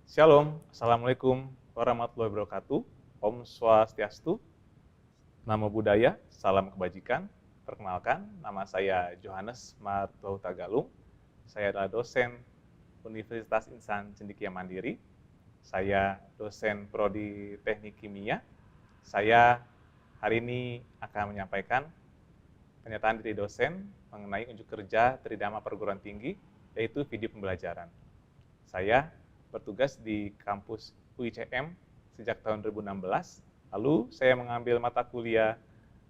Shalom, Assalamualaikum warahmatullahi wabarakatuh. Om Swastiastu, Namo Buddhaya, salam kebajikan. Perkenalkan, nama saya Johannes Martouta Galung. Saya adalah dosen Universitas Insan Cendekia Mandiri. Saya dosen Prodi Teknik Kimia. Saya hari ini akan menyampaikan pernyataan diri dosen mengenai unjuk kerja Tridharma Perguruan Tinggi, yaitu video pembelajaran. Saya bertugas di kampus UICM sejak tahun 2016. Lalu saya mengambil mata kuliah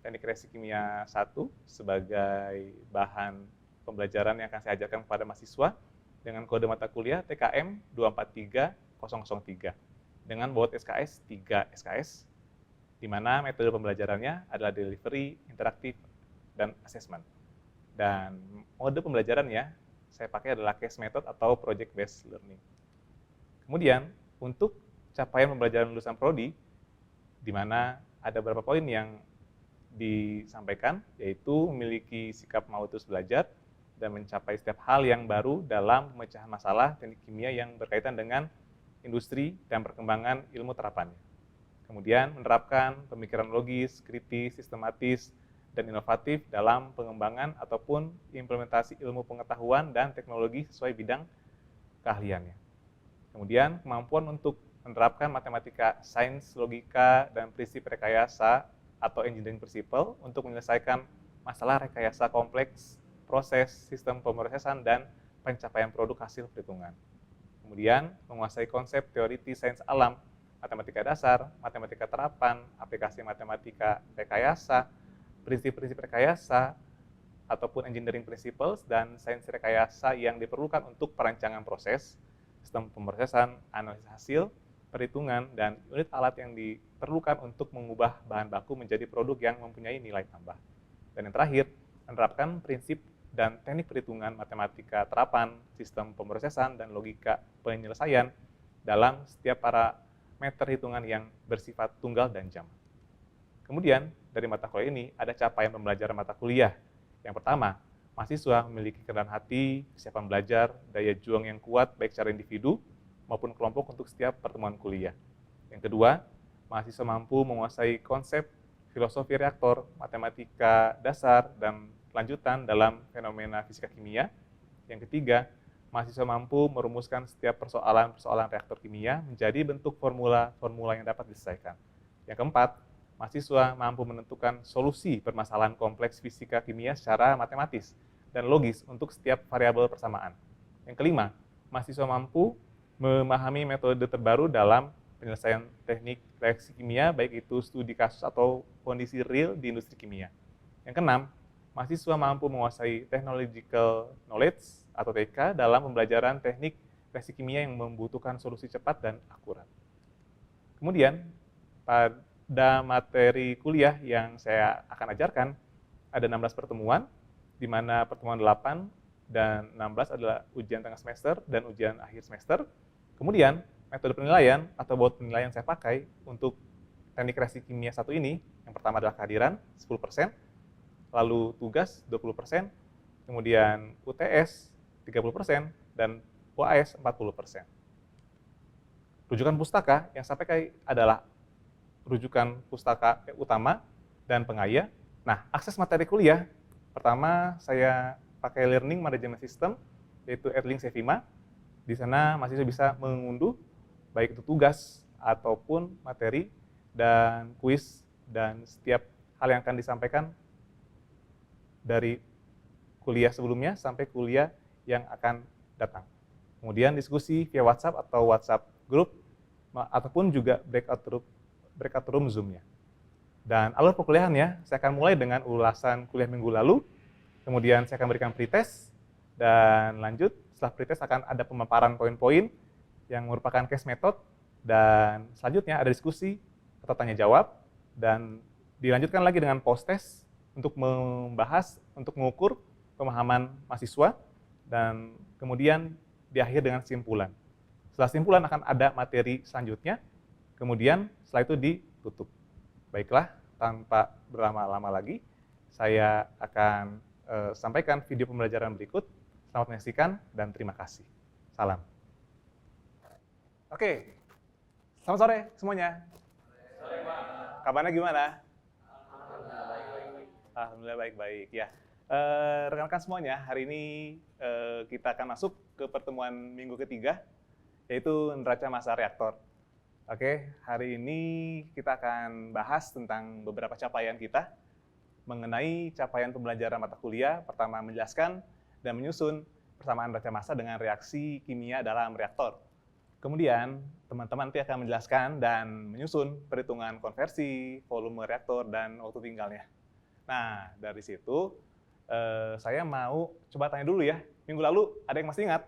Teknik Reaksi Kimia 1 sebagai bahan pembelajaran yang akan saya ajarkan kepada mahasiswa dengan kode mata kuliah TKM 243003 dengan bobot SKS 3 SKS, di mana metode pembelajarannya adalah delivery, interaktif, dan assessment. Dan mode pembelajarannya saya pakai adalah case method atau project based learning. Kemudian, untuk capaian pembelajaran lulusan prodi, di mana ada beberapa poin yang disampaikan, yaitu memiliki sikap mau terus belajar dan mencapai setiap hal yang baru dalam pemecahan masalah teknik kimia yang berkaitan dengan industri dan perkembangan ilmu terapannya. Kemudian, menerapkan pemikiran logis, kritis, sistematis, dan inovatif dalam pengembangan ataupun implementasi ilmu pengetahuan dan teknologi sesuai bidang keahliannya. Kemudian, kemampuan untuk menerapkan matematika, sains, logika, dan prinsip rekayasa atau engineering principle untuk menyelesaikan masalah rekayasa kompleks, proses, sistem pemrosesan, dan pencapaian produk hasil perhitungan. Kemudian, menguasai konsep teoritis sains alam, matematika dasar, matematika terapan, aplikasi matematika rekayasa, prinsip-prinsip rekayasa, ataupun engineering principles, dan sains rekayasa yang diperlukan untuk perancangan proses, sistem pemrosesan, analisis hasil, perhitungan, dan unit alat yang diperlukan untuk mengubah bahan baku menjadi produk yang mempunyai nilai tambah. Dan yang terakhir, menerapkan prinsip dan teknik perhitungan matematika terapan, sistem pemrosesan, dan logika penyelesaian dalam setiap parameter hitungan yang bersifat tunggal dan jamak. Kemudian, dari mata kuliah ini, ada capaian pembelajaran mata kuliah. Yang pertama, mahasiswa memiliki kerendahan hati, kesiapan belajar, daya juang yang kuat baik secara individu maupun kelompok untuk setiap pertemuan kuliah. Yang kedua, mahasiswa mampu menguasai konsep filosofi reaktor, matematika dasar, dan lanjutan dalam fenomena fisika kimia. Yang ketiga, mahasiswa mampu merumuskan setiap persoalan-persoalan reaktor kimia menjadi bentuk formula-formula yang dapat diselesaikan. Yang keempat, mahasiswa mampu menentukan solusi permasalahan kompleks fisika kimia secara matematis dan logis untuk setiap variabel persamaan. Yang kelima, mahasiswa mampu memahami metode terbaru dalam penyelesaian teknik reaksi kimia, baik itu studi kasus atau kondisi real di industri kimia. Yang keenam, mahasiswa mampu menguasai technological knowledge atau TK dalam pembelajaran teknik reaksi kimia yang membutuhkan solusi cepat dan akurat. Kemudian, pada materi kuliah yang saya akan ajarkan, ada 16 pertemuan, di mana pertemuan 8 dan 16 adalah ujian tengah semester dan ujian akhir semester. Kemudian, metode penilaian atau bobot penilaian saya pakai untuk teknik reaksi kimia 1 ini, yang pertama adalah kehadiran 10%, lalu tugas 20%, kemudian UTS 30%, dan UAS 40%. Rujukan pustaka yang saya pakai adalah rujukan pustaka utama dan pengaya. Nah, akses materi kuliah, pertama saya pakai Learning Management System, yaitu Erlang Sevima. Di sana mahasiswa bisa mengunduh baik itu tugas ataupun materi dan kuis dan setiap hal yang akan disampaikan dari kuliah sebelumnya sampai kuliah yang akan datang. Kemudian diskusi via WhatsApp atau WhatsApp group ataupun juga breakout room Zoom-nya. Dan alur perkuliahannya, saya akan mulai dengan ulasan kuliah minggu lalu, kemudian saya akan berikan pretest, dan lanjut setelah pretest akan ada pemaparan poin-poin yang merupakan case method, dan selanjutnya ada diskusi atau tanya jawab, dan dilanjutkan lagi dengan post test untuk membahas, untuk mengukur pemahaman mahasiswa, dan kemudian di akhir dengan simpulan. Setelah simpulan akan ada materi selanjutnya, kemudian setelah itu ditutup. Baiklah, tanpa berlama-lama lagi, saya akan sampaikan video pembelajaran berikut. Selamat menyaksikan dan terima kasih. Salam. Oke, selamat sore semuanya. Kabarnya gimana? Alhamdulillah baik-baik ya. Rekan-rekan semuanya, hari ini kita akan masuk ke pertemuan minggu ketiga, yaitu neraca massa reaktor. Oke, hari ini kita akan bahas tentang beberapa capaian kita mengenai capaian pembelajaran mata kuliah. Pertama, menjelaskan dan menyusun persamaan neraca massa dengan reaksi kimia dalam reaktor. Kemudian, teman-teman nanti akan menjelaskan dan menyusun perhitungan konversi, volume reaktor, dan waktu tinggalnya. Nah, dari situ saya mau coba tanya dulu ya. Minggu lalu ada yang masih ingat?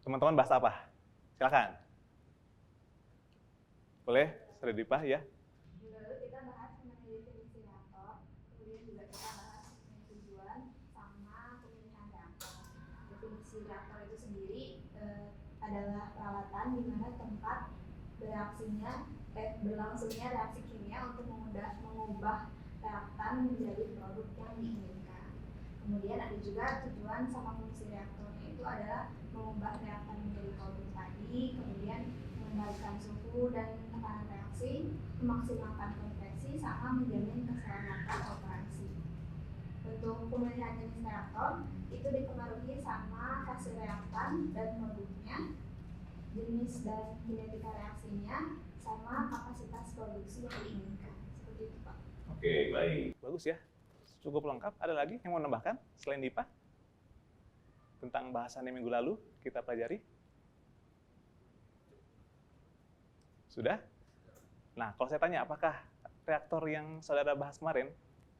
Teman-teman bahas apa? Silakan. Boleh, Sredipah ya? Minggu lalu kita bahas mengenai definisi reaktor, kemudian juga kita bahas mengenai tujuan sama pemilihan reaktor. Definisi reaktor itu sendiri adalah peralatan di mana tempat berlangsungnya reaksi kimia untuk mengubah reaktan menjadi produk yang diinginkan. Kemudian ada juga tujuan sama fungsi reaktornya, itu adalah mengubah reaktan menjadi produk tadi, kemudian mengembalikan suhu dan tekanan reaksi, memaksimalkan konveksi, sama menjamin keselamatan operasi. Untuk pemilihan jenis reaktor itu dipengaruhi sama hasil reaktan dan produknya, jenis dan kinetika reaksinya, sama kapasitas produksi yang diinginkan. Seperti itu, Pak. Oke, baik. Bagus ya. Cukup lengkap. Ada lagi yang mau menambahkan selain Dipa? Tentang bahasan yang minggu lalu kita pelajari? Sudah? Nah, kalau saya tanya, apakah reaktor yang saudara bahas kemarin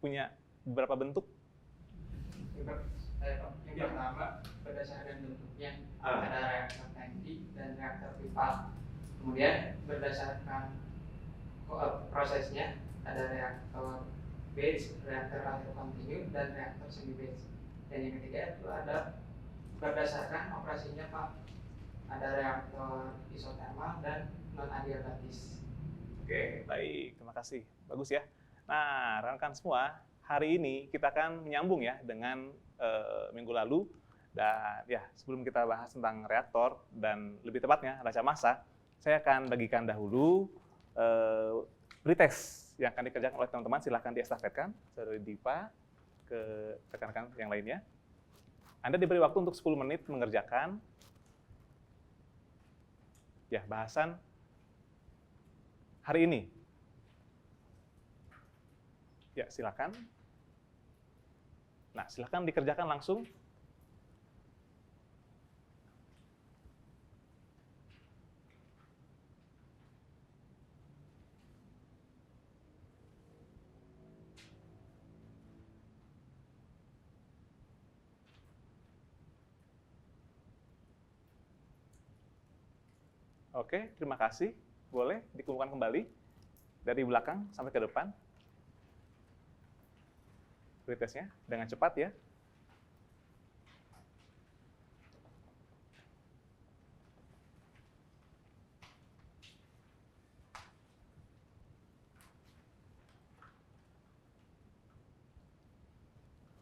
punya beberapa bentuk? Yang pertama, berdasarkan bentuknya ada reaktor tangki dan reaktor pipa. Kemudian berdasarkan prosesnya ada reaktor batch, reaktor air kontinu, dan reaktor semi batch. Dan yang ketiga itu ada berdasarkan operasinya, Pak. Ada reaktor isotermal dan non adiabatis. Oke, baik. Terima kasih. Bagus ya. Nah, rekan-rekan semua, hari ini kita akan menyambung ya dengan minggu lalu. Dan ya, sebelum kita bahas tentang reaktor dan lebih tepatnya neraca massa, saya akan bagikan dahulu pretest yang akan dikerjakan oleh teman-teman. Silahkan diestafetkan dari Dipa ke rekan-rekan yang lainnya. Anda diberi waktu untuk 10 menit mengerjakan ya bahasan hari ini. Ya, silakan. Nah, silakan dikerjakan langsung. Oke, terima kasih. Boleh dikumpulkan kembali dari belakang sampai ke depan. Pretestnya dengan cepat ya.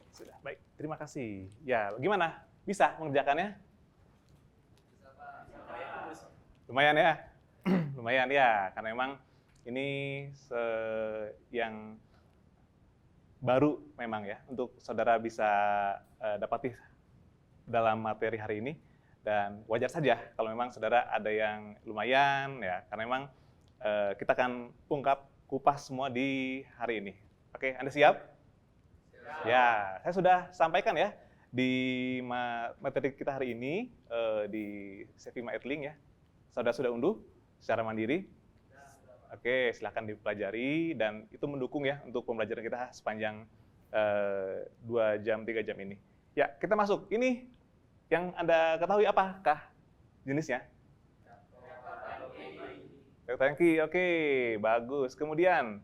Sudah, baik. Terima kasih. Ya, gimana? Bisa mengerjakannya? Lumayan ya? Lumayan ya, karena memang ini yang baru memang ya, untuk saudara bisa dapati dalam materi hari ini. Dan wajar saja kalau memang saudara ada yang lumayan ya, karena memang kita akan ungkap kupas semua di hari ini. Oke, Anda siap? Siap. Ya, saya sudah sampaikan ya di materi kita hari ini di Sevima Edling ya. Saudara sudah unduh secara mandiri. Oke, silahkan dipelajari dan itu mendukung ya untuk pembelajaran kita sepanjang 2 jam, 3 jam ini. Ya, kita masuk. Ini yang Anda ketahui apakah jenisnya? Reaktor tangki. Oke, bagus. Kemudian,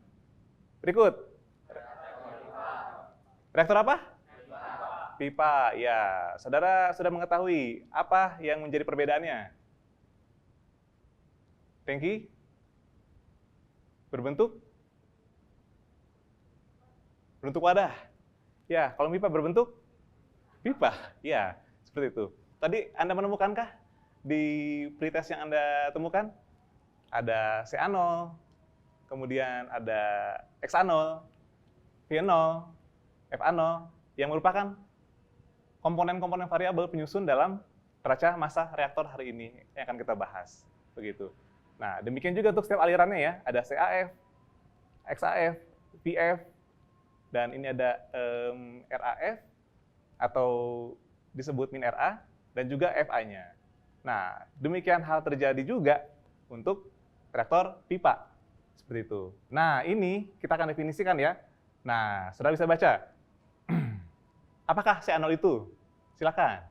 berikut. Reaktor apa? Pipa. Ya, saudara sudah mengetahui apa yang menjadi perbedaannya? Tangki berbentuk wadah. Ya, kalau pipa berbentuk pipa. Ya, seperti itu. Tadi Anda menemukankah di pretest yang Anda temukan? ada CA0, kemudian ada XA0, V0, FA0, yang merupakan komponen-komponen variabel penyusun dalam neraca massa reaktor hari ini yang akan kita bahas. Begitu. Nah, demikian juga untuk setiap alirannya ya, ada CAF, XAF, VF, dan ini ada RAF, atau disebut min RA, dan juga FA-nya. Nah, demikian hal terjadi juga untuk reaktor pipa. Seperti itu. Nah, ini kita akan definisikan ya. Nah, saudara bisa baca. Apakah CA0 itu? Silakan.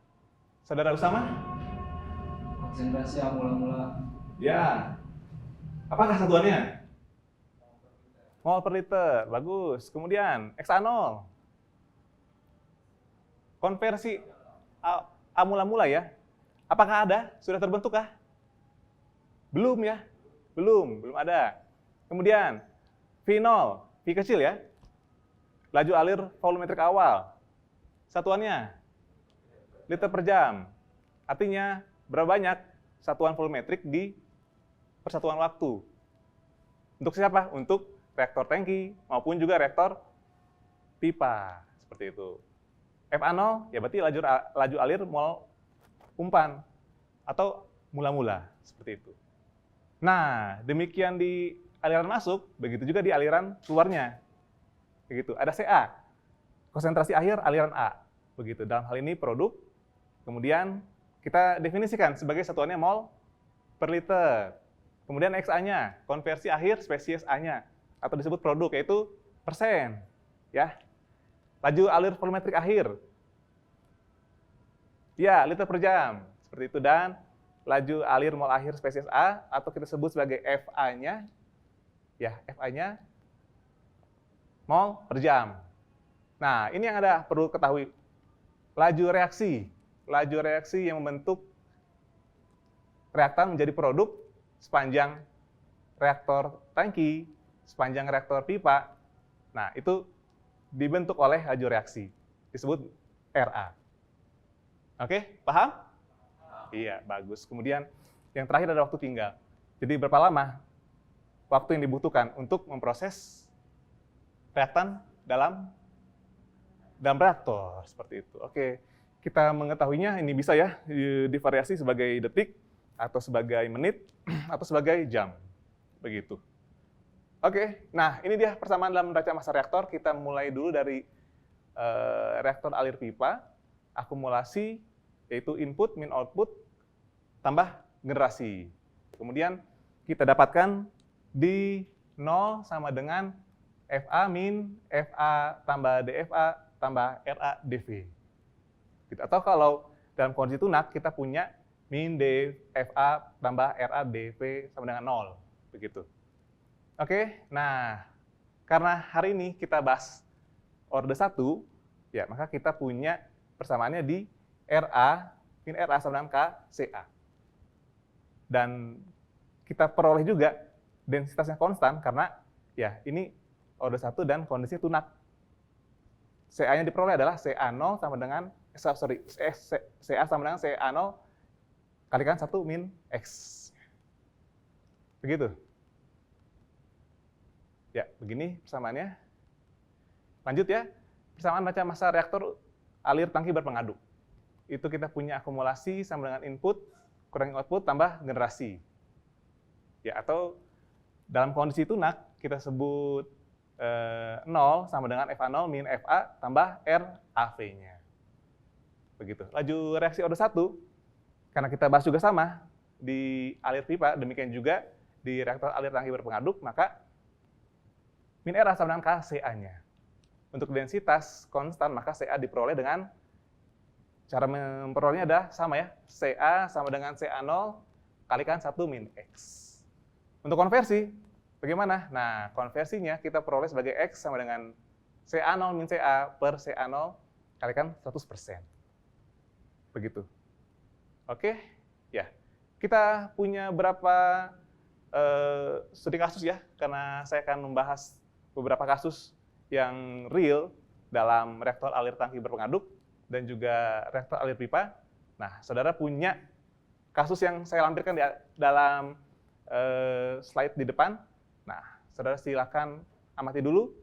Saudara Usama? Konsentrasi mula-mula. Ya. Apakah satuannya? Mol per liter. Bagus. Kemudian, XA0. Konversi A mula-mula ya. Apakah ada? Sudah terbentukkah? Belum ya? Belum ada. Kemudian, V0, V kecil ya. Laju alir volumetrik awal. Satuannya, liter per jam. Artinya, berapa banyak satuan volumetrik di persatuan waktu. Untuk siapa? Untuk reaktor tangki maupun juga reaktor pipa. Seperti itu. FA0, ya berarti laju alir mol umpan atau mula-mula. Seperti itu. Nah, demikian di aliran masuk, begitu juga di aliran keluarnya. Begitu. Ada CA, konsentrasi akhir aliran A. Begitu. Dalam hal ini produk, kemudian kita definisikan sebagai satuannya mol per liter. Kemudian XA-nya, konversi akhir spesies A-nya, atau disebut produk, yaitu persen. Ya. Laju alir volumetrik akhir. Ya, liter per jam. Seperti itu. Dan laju alir mol akhir spesies A, atau kita sebut sebagai FA-nya, ya, FA-nya mol per jam. Nah, ini yang Anda perlu ketahui. Laju reaksi yang membentuk reaktan menjadi produk sepanjang reaktor tangki, sepanjang reaktor pipa. Nah, itu dibentuk oleh laju reaksi, disebut RA. Oke, paham? Iya, bagus. Kemudian yang terakhir ada waktu tinggal. Jadi berapa lama waktu yang dibutuhkan untuk memproses reaktan dalam reaktor, seperti itu. Oke, kita mengetahuinya ini bisa ya divariasi sebagai detik, atau sebagai menit, atau sebagai jam. Begitu. Oke, nah ini dia persamaan dalam neraca massa reaktor. Kita mulai dulu dari reaktor alir pipa, akumulasi, yaitu input min output, tambah generasi. Kemudian kita dapatkan di 0 sama dengan FA min FA tambah DFA tambah RA DV. Atau kalau dalam kondisi tunak, kita punya min DFA tambah RA DV sama dengan 0. Begitu. Oke, nah karena hari ini kita bahas orde 1, ya maka kita punya persamaannya di RA, min RA sama dengan K, CA. Dan kita peroleh juga densitasnya konstan karena ya ini orde 1 dan kondisi tunak. CA-nya diperoleh adalah CA0 sama dengan CA sama dengan CA0 kalikan 1 min X. Begitu. Ya, begini persamaannya. Lanjut ya. Persamaan neraca massa reaktor alir tangki berpengaduk. Itu kita punya akumulasi sama dengan input kurangi output tambah generasi. Ya, atau dalam kondisi tunak kita sebut 0 sama dengan FA0 min FA tambah RAV-nya. Begitu. Laju reaksi orde 1, karena kita bahas juga sama di alir pipa, demikian juga di reaktor alir tangki berpengaduk, maka min RA sama dengan KCA-nya. Untuk densitas konstan, maka CA diperoleh dengan cara memperolehnya adalah sama ya. CA sama dengan CA0 kalikan 1 min X. Untuk konversi, bagaimana? Nah, konversinya kita peroleh sebagai X sama dengan CA0 min CA per CA0 kalikan 100%. Begitu. Oke, ya. Kita punya berapa studi kasus ya, karena saya akan membahas beberapa kasus yang real dalam reaktor alir tangki berpengaduk dan juga reaktor alir pipa. Nah, saudara punya kasus yang saya lampirkan di dalam slide di depan. Nah, saudara silakan amati dulu.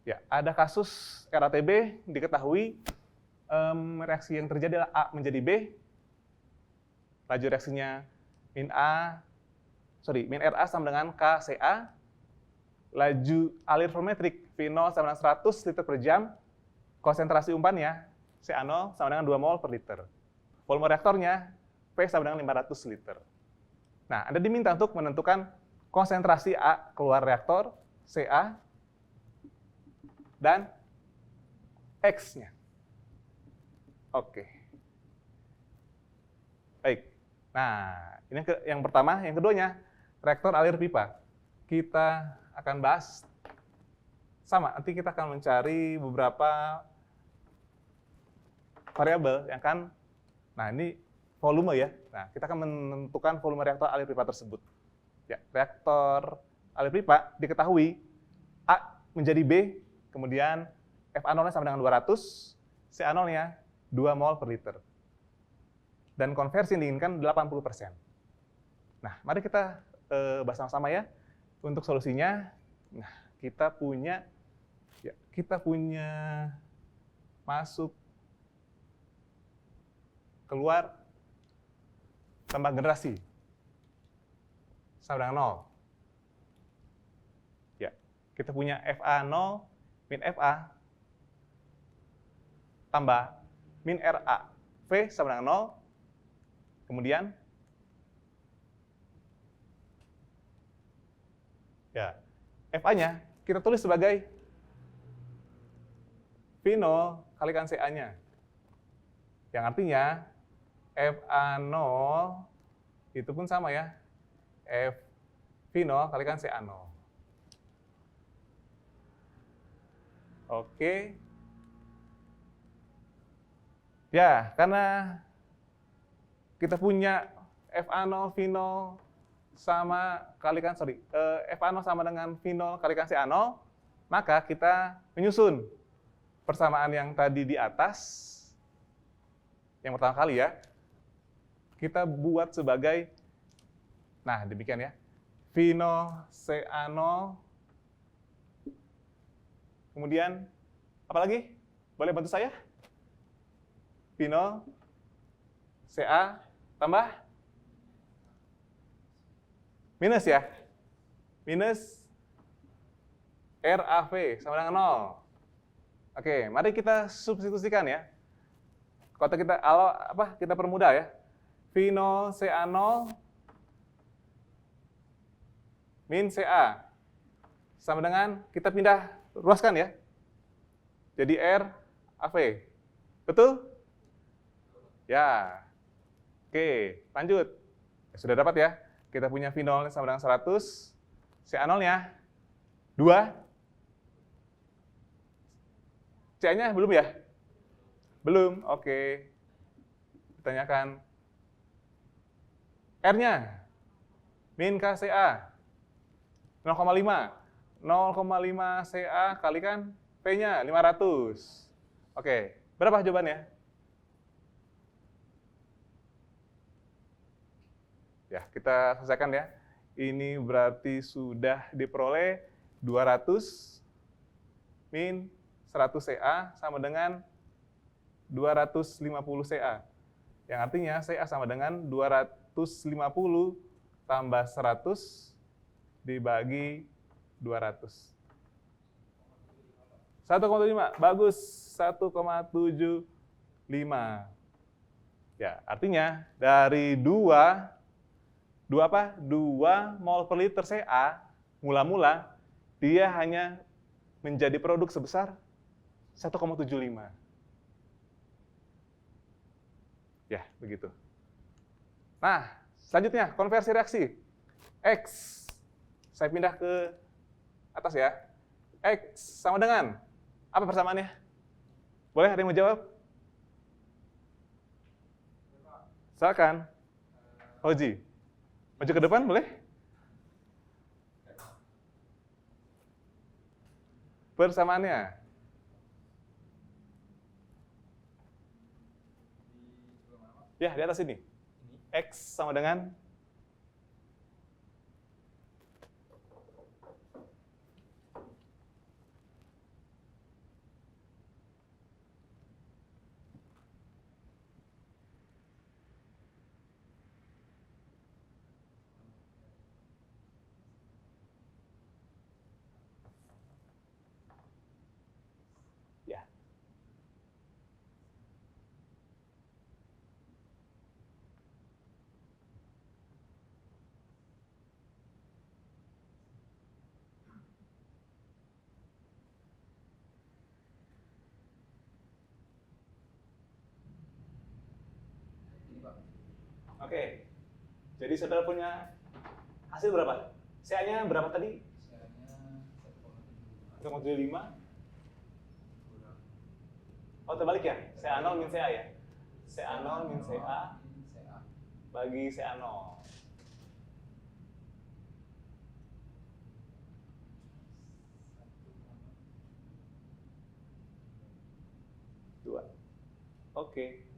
Ya, ada kasus RATB diketahui reaksi yang terjadi adalah A menjadi B. Laju reaksinya min RA sama dengan KCA. Laju alir volumetrik V0 sama dengan 100 liter per jam. Konsentrasi umpannya CA0 sama dengan 2 mol per liter. Volume reaktornya V sama dengan 500 liter. Nah, Anda diminta untuk menentukan konsentrasi A keluar reaktor, CA, dan X-nya. Oke. Baik. Nah, ini yang pertama. Yang keduanya, reaktor alir pipa. Kita akan bahas sama. Nanti kita akan mencari beberapa variabel yang kan. Nah, ini volume ya. Nah, kita akan menentukan volume reaktor alir pipa tersebut. Ya, reaktor alir pipa diketahui A menjadi B, kemudian FA0-nya sama dengan 200, CA0-nya 2 mol per liter. Dan konversi yang diinginkan 80%. Nah, mari kita bahas sama-sama ya. Untuk solusinya, nah, kita punya masuk, keluar, tambah generasi sama dengan 0. Ya, kita punya FA0 min FA tambah min RA. V sama dengan 0. Kemudian ya, FA-nya kita tulis sebagai V0 kalikan CA-nya. Yang artinya FA0 itu pun sama ya. V0 kalikan CA0. Oke. Ya, karena kita punya FA0, V0 sama kalikan, FA0 sama dengan V0 kalikan CA0, maka kita menyusun persamaan yang tadi di atas, yang pertama kali ya, kita buat sebagai, nah demikian ya, V0 CA0, kemudian apa lagi? Boleh bantu saya? V0 CA tambah minus ya, minus RAV sama dengan 0. Oke, mari kita substitusikan ya. Kalau kita permudah ya. V0 CA0 min CA sama dengan, kita pindah ruaskan ya. Jadi RAV. Betul? Ya. Oke, lanjut. Sudah dapat ya. Kita punya V0 sama dengan 100. CA0-nya 2. CA-nya belum ya? Belum, oke. Ditanyakan. R-nya? Min KCA. 0,5. 0,5 CA kalikan P-nya 500. Oke, berapa jawabannya? Ya, kita selesaikan ya. Ini berarti sudah diperoleh 200 min 100 CA sama dengan 250 CA. Yang artinya CA sama dengan 250 tambah 100 dibagi 200. 1,75. Bagus, 1,75. Ya, artinya dari 2 mol per liter CA, mula-mula dia hanya menjadi produk sebesar 1,75. Ya, begitu. Nah, selanjutnya konversi reaksi. X, saya pindah ke atas ya. X sama dengan, apa persamaannya? Boleh ada yang mau jawab? Silakan. Oji. Maju ke depan, boleh? Persamaannya. Ya, di atas ini. X sama dengan Oke. Jadi saudara punya hasil berapa? CA-nya berapa tadi? CA-nya 1,75. 1,75. Kurang. Oh, terbalik ya? CA0 min CA ya? CA0 min CA Min CA. bagi CA0. Dua. Oke.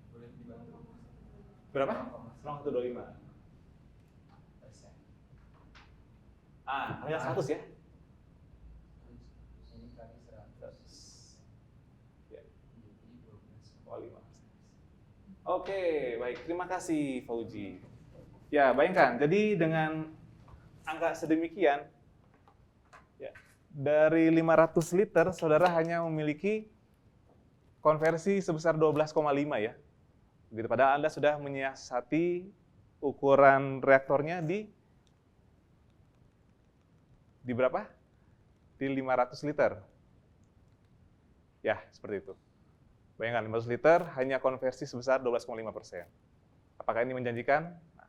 Boleh dibantu? Berapa? 0,125. Persen. Ah, hanya 100 ya? Ini kali 100. Ya. Jadi 0,5%. Oke, baik. Terima kasih, Fauji. Ya, bayangkan. Jadi dengan angka sedemikian, ya, dari 500 liter, saudara hanya memiliki konversi sebesar 12,5 ya. Begitu. Padahal Anda sudah menyiasati ukuran reaktornya di berapa? Di 500 liter. Ya, seperti itu. Bayangkan 500 liter hanya konversi sebesar 12,5%. Apakah ini menjanjikan? Nah,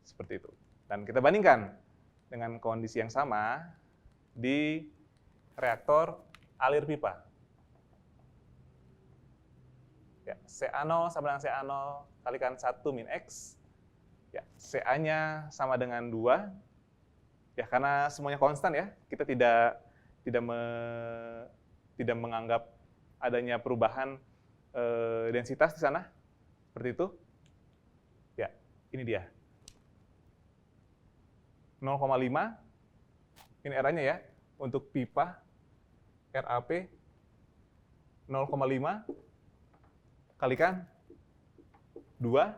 seperti itu. Dan kita bandingkan dengan kondisi yang sama di reaktor alir pipa. Ya, CA0 sama dengan CA0 kalikan 1 min X. Ya, CA-nya sama dengan 2. Ya, karena semuanya konstan ya, kita tidak menganggap adanya perubahan densitas di sana. Seperti itu. Ya, ini dia. 0,5. Ini R-nya ya. Untuk pipa RAP 0,5 kalikan 2.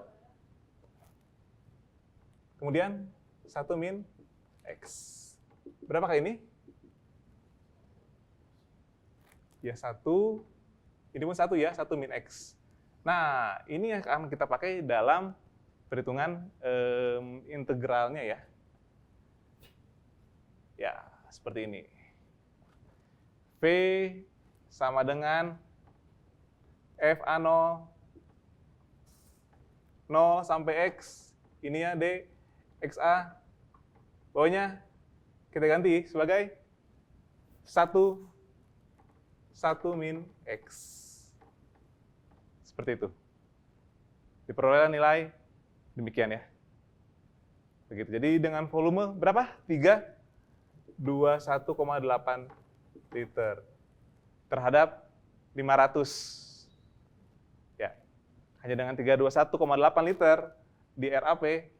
Kemudian 1 min X. Berapakah ini? Ya, 1. Ini pun 1 ya, 1 min X. Nah, ini yang akan kita pakai dalam perhitungan integralnya ya. Ya, seperti ini. V sama dengan FA0 0 sampai X, ini ya D, XA, bawahnya kita ganti sebagai 1 min X. Seperti itu. Diperoleh nilai demikian ya. Begitu. Jadi dengan volume berapa? 21,8 liter terhadap 500. Ya. Hanya dengan 321,8 liter di RAP,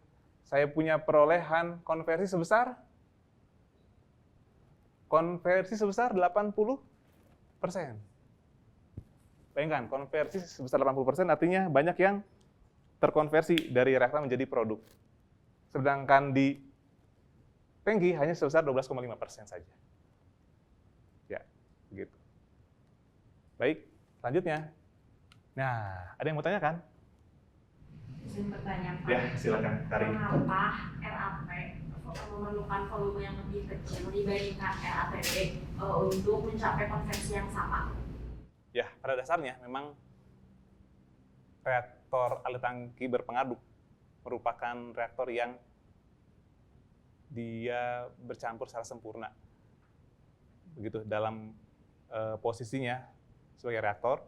saya punya perolehan konversi sebesar 80%. Bayangkan, konversi sebesar 80% artinya banyak yang terkonversi dari reaktor menjadi produk. Sedangkan di tangki hanya sebesar 12,5% saja. Ya, begitu. Baik, selanjutnya. Nah, ada yang mau tanyakan? Izin bertanya, Pak. Ya, silakan, Karin. Kenapa RAP memerlukan volume yang lebih kecil dibandingkan RAPP untuk mencapai konversi yang sama? Ya, pada dasarnya memang reaktor alir tangki berpengaduk merupakan reaktor yang dia bercampur secara sempurna. Begitu dalam posisinya sebagai reaktor,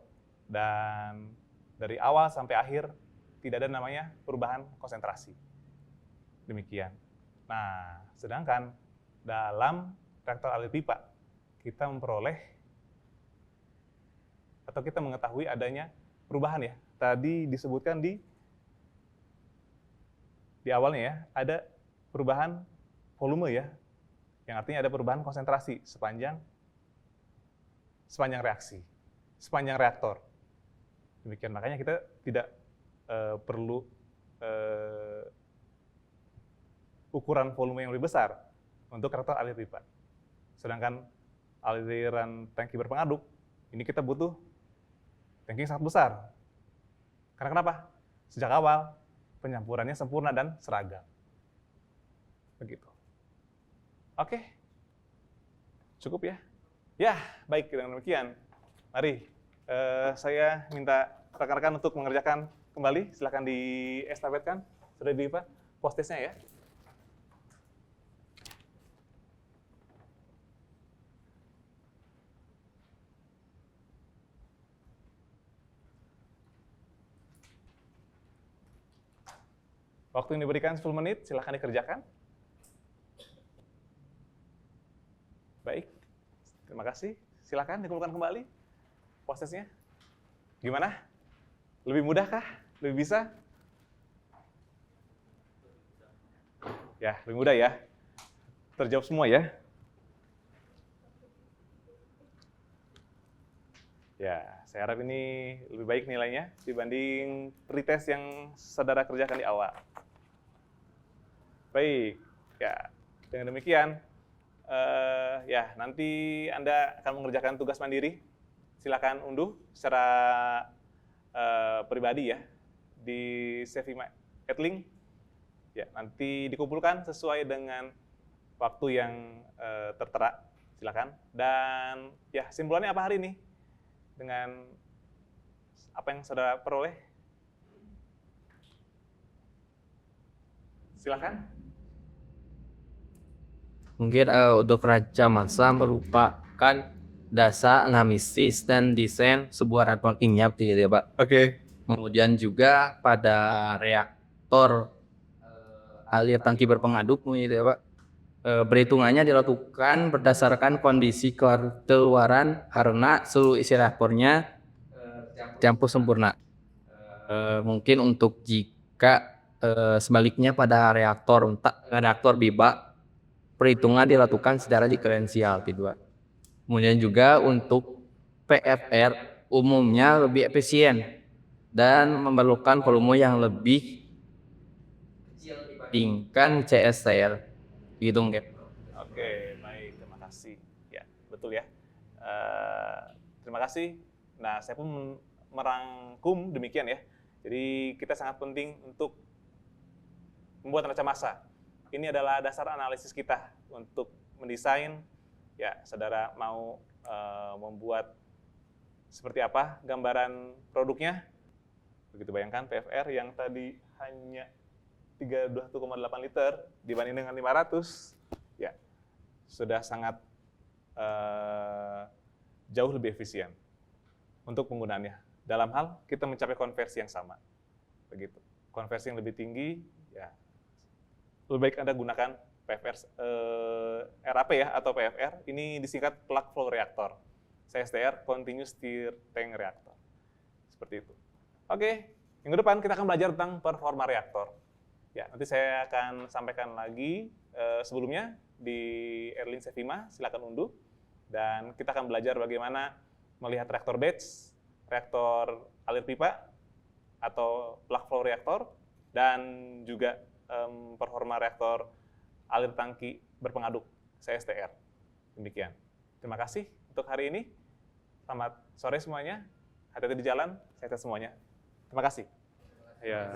dan dari awal sampai akhir tidak ada namanya perubahan konsentrasi. Demikian. Nah, sedangkan dalam reaktor alir pipa kita memperoleh atau kita mengetahui adanya perubahan ya. Tadi disebutkan di awalnya ya, ada perubahan volume ya, yang artinya ada perubahan konsentrasi sepanjang reaksi, sepanjang reaktor. Demikian, makanya kita tidak perlu ukuran volume yang lebih besar untuk reaktor alir pipa. Sedangkan aliran tangki berpengaduk, ini kita butuh tangki yang sangat besar. Karena kenapa? Sejak awal, penyampurannya sempurna dan seragam. Begitu. Oke. Cukup ya? Ya, baik, dengan demikian. Mari, saya minta rekan-rekan untuk mengerjakan kembali. Silakan diestafetkan. Sudah di Pak, post-testnya ya. Waktu yang diberikan 10 menit, silakan dikerjakan. Baik, terima kasih. Silakan dikumpulkan kembali prosesnya. Gimana? Lebih mudah kah? Lebih bisa? Ya, lebih mudah ya. Terjawab semua ya. Ya, saya harap ini lebih baik nilainya dibanding pretest yang saudara kerjakan di awal. Baik, ya dengan demikian, ya nanti Anda akan mengerjakan tugas mandiri. Silakan unduh secara pribadi ya di Sevima Edlink. Ya, nanti dikumpulkan sesuai dengan waktu yang tertera. Silakan. Dan ya simpulannya apa hari ini? Dengan apa yang saudara peroleh? Silakan. Mungkin untuk raja massa merupakan dasar analisis dan desain sebuah networkingnya begitu ya Pak. Oke. Kemudian juga pada reaktor alir tangki berpengaduk begitu ya Pak. Perhitungannya dilakukan berdasarkan kondisi keluaran karena seluruh isi reaktornya campur sempurna. Mungkin untuk jika sebaliknya pada reaktor biba, perhitungan dilakukan secara diferensial gitu Pak. Kemudian juga untuk PFR umumnya lebih efisien dan memerlukan volume yang lebih kecil dibandingkan CSTR gitu mungkin. Oke, baik, terima kasih. Ya, betul ya. Terima kasih. Nah, saya pun merangkum demikian ya. Jadi kita sangat penting untuk membuat neraca massa. Ini adalah dasar analisis kita untuk mendesain, ya saudara mau membuat seperti apa gambaran produknya. Begitu bayangkan PFR yang tadi hanya 31,8 liter dibanding dengan 500, ya sudah sangat jauh lebih efisien untuk penggunaannya. Dalam hal kita mencapai konversi yang sama, begitu. Konversi yang lebih tinggi, ya lebih baik Anda gunakan PFR, RAP ya, atau PFR, ini disingkat Plug Flow Reactor. CSTR, Continuous Stir Tank Reactor. Seperti itu. Oke, minggu depan kita akan belajar tentang performa reaktor. Ya, nanti saya akan sampaikan lagi sebelumnya di Erlin Sevima, silakan unduh. Dan kita akan belajar bagaimana melihat reaktor batch, reaktor alir pipa, atau Plug Flow Reactor, dan juga performa reaktor alir tangki berpengaduk CSTR. Demikian. Terima kasih untuk hari ini. Selamat sore semuanya. Hati-hati di jalan. Sehat semuanya. Terima kasih. Ya,